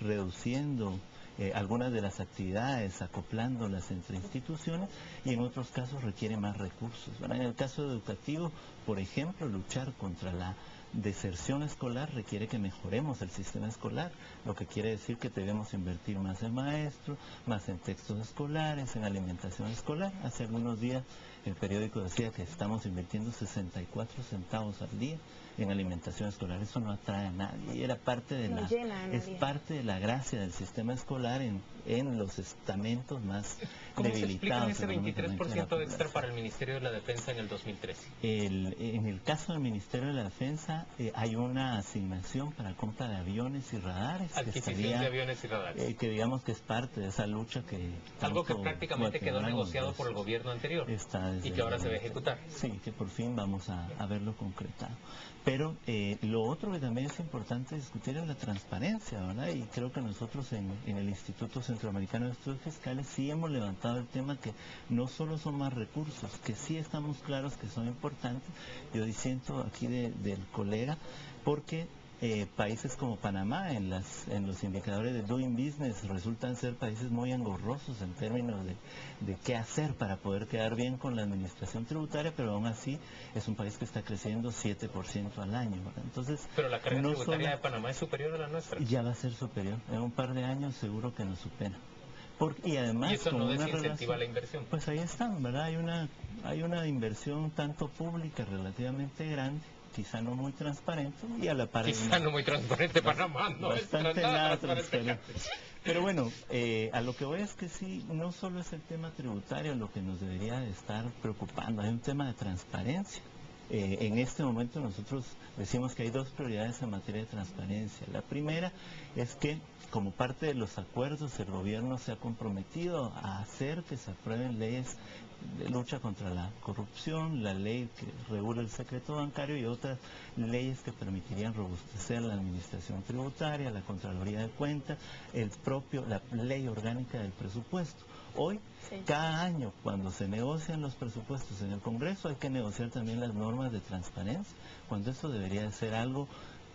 reduciendo algunas de las actividades, acoplándolas entre instituciones, y en otros casos requiere más recursos, ¿verdad? En el caso educativo, por ejemplo, luchar contra la deserción escolar requiere que mejoremos el sistema escolar, lo que quiere decir que debemos invertir más en maestros, más en textos escolares, en alimentación escolar. Hace algunos días el periódico decía que estamos invirtiendo 64 centavos al día en alimentación escolar. Eso no atrae a nadie, y era parte de es parte de la gracia del sistema escolar en los estamentos más debilitados. ¿Cómo se explica ese 23% extra para el Ministerio de la Defensa en el 2013? En el caso del Ministerio de la Defensa hay una asignación para compra de aviones y radares. Adquisición de aviones y radares. Que digamos que es parte de esa lucha que... Algo que prácticamente quedó negociado por el gobierno anterior y que ahora se va a ejecutar. Sí, que por fin vamos a verlo concretado. Pero lo otro que también es importante discutir es la transparencia, ¿verdad? Y creo que nosotros en el Instituto Centroamericano de Estudios Fiscales sí hemos levantado el tema que no solo son más recursos, que sí estamos claros que son importantes. Yo disiento aquí del colega, porque países como Panamá en los indicadores de Doing Business resultan ser países muy engorrosos en términos de qué hacer para poder quedar bien con la administración tributaria, pero aún así es un país que está creciendo 7% al año, ¿verdad? Entonces, pero la carga tributaria de Panamá es superior a la nuestra. Ya va a ser superior, en un par de años seguro que nos supera. Y además, ¿y eso no desincentiva la inversión? Pues ahí están, ¿verdad? Hay una inversión tanto pública relativamente grande, quizá no muy transparente, y a la par... Quizá no muy transparente, Panamá no bastante nada transparente. Pero bueno, a lo que voy es que sí, no solo es el tema tributario lo que nos debería de estar preocupando, hay un tema de transparencia. En este momento nosotros decimos que hay dos prioridades en materia de transparencia. La primera es que, como parte de los acuerdos, el gobierno se ha comprometido a hacer que se aprueben leyes de lucha contra la corrupción, la ley que regula el secreto bancario y otras leyes que permitirían robustecer la administración tributaria, la Contraloría de Cuentas, la ley orgánica del presupuesto. Hoy, cada año, cuando se negocian los presupuestos en el Congreso, hay que negociar también las normas de transparencia, cuando eso debería de ser algo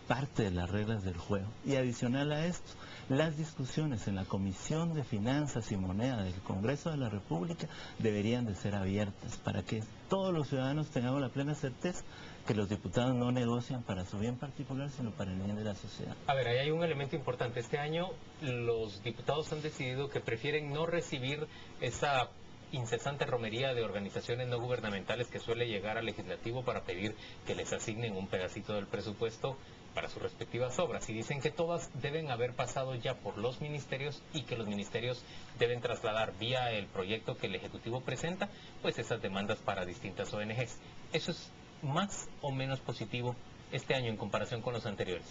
parte de las reglas del juego. Y adicional a esto, las discusiones en la Comisión de Finanzas y Moneda del Congreso de la República deberían de ser abiertas para que todos los ciudadanos tengamos la plena certeza que los diputados no negocian para su bien particular, sino para el bien de la sociedad. A ver, ahí hay un elemento importante. Este año los diputados han decidido que prefieren no recibir esa incesante romería de organizaciones no gubernamentales que suele llegar al legislativo para pedir que les asignen un pedacito del presupuesto para sus respectivas obras, y dicen que todas deben haber pasado ya por los ministerios y que los ministerios deben trasladar vía el proyecto que el Ejecutivo presenta, pues esas demandas para distintas ONGs. ¿Eso es más o menos positivo este año en comparación con los anteriores?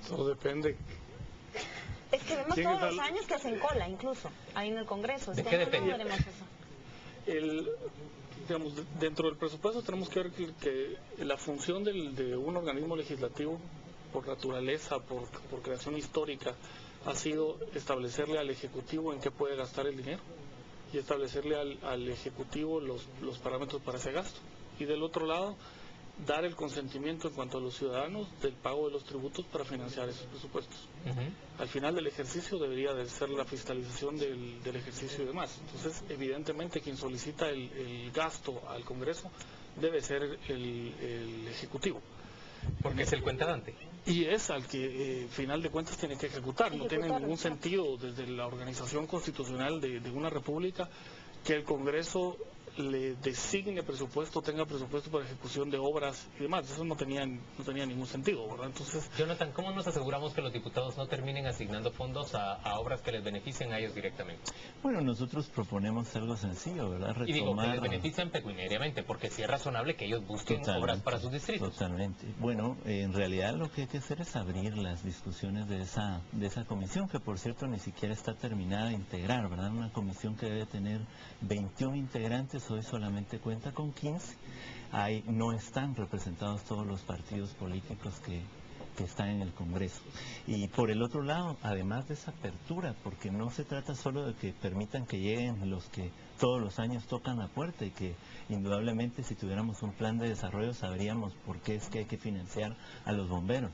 Todo depende. Es que vemos todos los años que hacen cola, incluso, ahí en el Congreso. ¿De qué depende? No veremos eso. Digamos, dentro del presupuesto tenemos que ver que la función de un organismo legislativo, por naturaleza, por creación histórica, ha sido establecerle al Ejecutivo en qué puede gastar el dinero y establecerle al Ejecutivo los parámetros para ese gasto. Y del otro lado, dar el consentimiento en cuanto a los ciudadanos del pago de los tributos para financiar esos presupuestos. Al final del ejercicio debería de ser la fiscalización del ejercicio y demás. Entonces, evidentemente, quien solicita el gasto al Congreso debe ser el Ejecutivo. Porque es el cuentadante. Y es al que, final de cuentas, tiene que ejecutar. No tiene ningún sentido, desde la organización constitucional de una república, que el Congreso le designe presupuesto, tenga presupuesto para ejecución de obras y demás. Eso no tenía ningún sentido, ¿verdad? Entonces, Jonathan, ¿cómo nos aseguramos que los diputados no terminen asignando fondos a obras que les beneficien a ellos directamente? Bueno, nosotros proponemos algo sencillo, ¿verdad? Y digo, que les benefician pecuniariamente, porque sí es razonable que ellos busquen obras para sus distritos. Totalmente. Bueno, en realidad lo que hay que hacer es abrir las discusiones de esa comisión, que por cierto ni siquiera está terminada de integrar, ¿verdad? Una comisión que debe tener 21 integrantes, hoy solamente cuenta con 15. Ahí no están representados todos los partidos políticos que están en el Congreso. Y por el otro lado, además de esa apertura, porque no se trata solo de que permitan que lleguen los que todos los años tocan la puerta, y que indudablemente si tuviéramos un plan de desarrollo sabríamos por qué es que hay que financiar a los bomberos.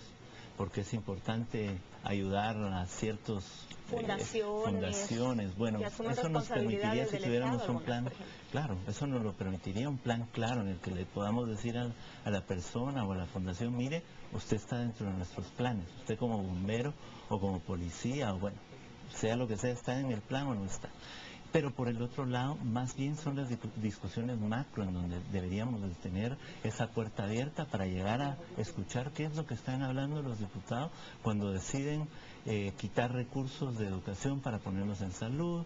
porque es importante ayudar a ciertos fundaciones. Bueno, eso nos permitiría, si tuviéramos un plan, claro, eso nos lo permitiría, un plan claro en el que le podamos decir a la persona o a la fundación, mire, usted está dentro de nuestros planes, usted como bombero o como policía, o bueno, sea lo que sea, está en el plan o no está. Pero por el otro lado, más bien son las discusiones macro en donde deberíamos de tener esa puerta abierta para llegar a escuchar qué es lo que están hablando los diputados cuando deciden quitar recursos de educación para ponerlos en salud,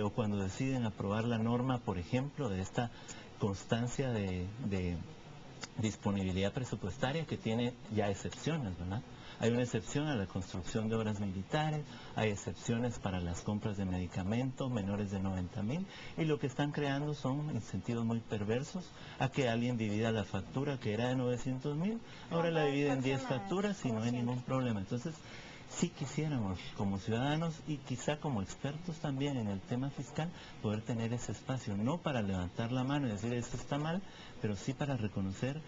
o cuando deciden aprobar la norma, por ejemplo, de esta constancia de disponibilidad presupuestaria que tiene ya excepciones, ¿verdad? Hay una excepción a la construcción de obras militares, hay excepciones para las compras de medicamentos menores de 90,000, y lo que están creando son incentivos muy perversos a que alguien divida la factura que era de 900,000, ahora la divide en 10 facturas y no hay ningún problema. Entonces, sí quisiéramos como ciudadanos y quizá como expertos también en el tema fiscal poder tener ese espacio, no para levantar la mano y decir esto está mal, pero sí para reconocer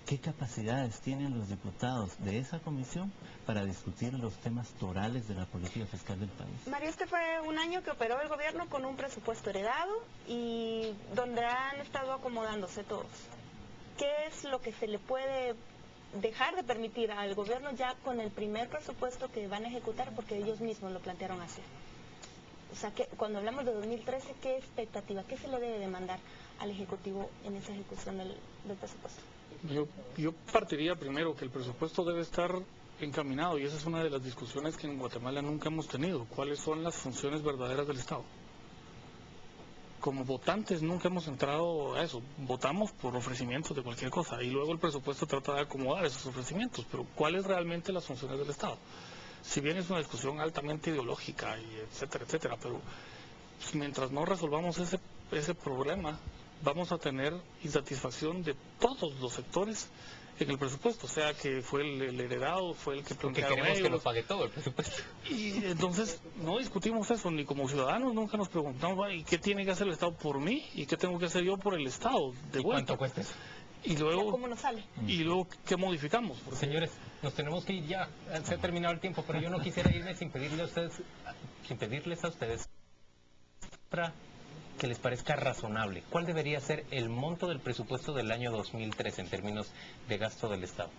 qué capacidades tienen los diputados de esa comisión para discutir los temas torales de la política fiscal del país. Mario, este fue un año que operó el gobierno con un presupuesto heredado y donde han estado acomodándose todos. ¿Qué es lo que se le puede dejar de permitir al gobierno ya con el primer presupuesto que van a ejecutar, porque ellos mismos lo plantearon así? O sea, que cuando hablamos de 2013, ¿qué expectativa, qué se le debe demandar al Ejecutivo en esa ejecución del presupuesto? Yo partiría primero que el presupuesto debe estar encaminado, y esa es una de las discusiones que en Guatemala nunca hemos tenido. ¿Cuáles son las funciones verdaderas del Estado? Como votantes nunca hemos entrado a eso. Votamos por ofrecimientos de cualquier cosa y luego el presupuesto trata de acomodar esos ofrecimientos, pero ¿cuáles realmente las funciones del Estado? Si bien es una discusión altamente ideológica y etcétera, etcétera, pero pues, mientras no resolvamos ese problema, vamos a tener insatisfacción de todos los sectores en el presupuesto, o sea que fue el heredado, fue el que plantearon queremos ellos. Que lo pague todo el presupuesto. Y entonces no discutimos eso, ni como ciudadanos nunca nos preguntamos, ¿y qué tiene que hacer el Estado por mí? ¿Y qué tengo que hacer yo por el Estado? De vuelta. ¿Cuánto cuesta eso? Y luego, ¿cómo nos sale? Y luego, ¿qué modificamos? Porque... Señores, nos tenemos que ir ya, se ha terminado el tiempo, pero yo no quisiera irme sin pedirles a ustedes para que les parezca razonable. ¿Cuál debería ser el monto del presupuesto del año 2003 en términos de gasto del Estado?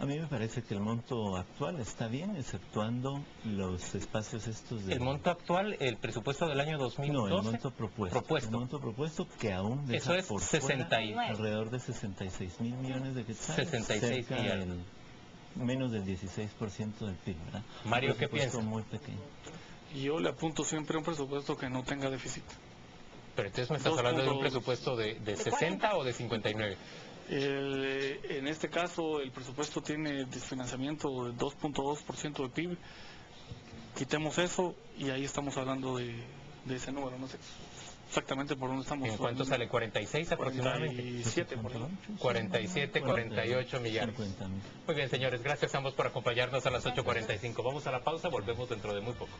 A mí me parece que el monto actual está bien, exceptuando los espacios estos de... ¿El monto actual, el presupuesto del año 2012? No, el monto propuesto. El monto propuesto que aún deja eso es por 69. fuera alrededor de 66,000 millones de quetzales. 66 millones. Menos del 16% del PIB, ¿verdad? Mario, ¿qué piensa? Muy pequeño. Yo le apunto siempre a un presupuesto que no tenga déficit. Pero entonces me estás hablando de un presupuesto de 60 o de 59. En este caso, el presupuesto tiene desfinanciamiento de 2.2% del PIB. Quitemos eso y ahí estamos hablando de ese número. No sé exactamente por dónde estamos. ¿En cuánto sale? ¿46 aproximadamente? 47, por ejemplo. 47, 48 millones. 50,000. Muy bien, señores, gracias a ambos por acompañarnos a las 8:45. Vamos a la pausa, volvemos dentro de muy poco.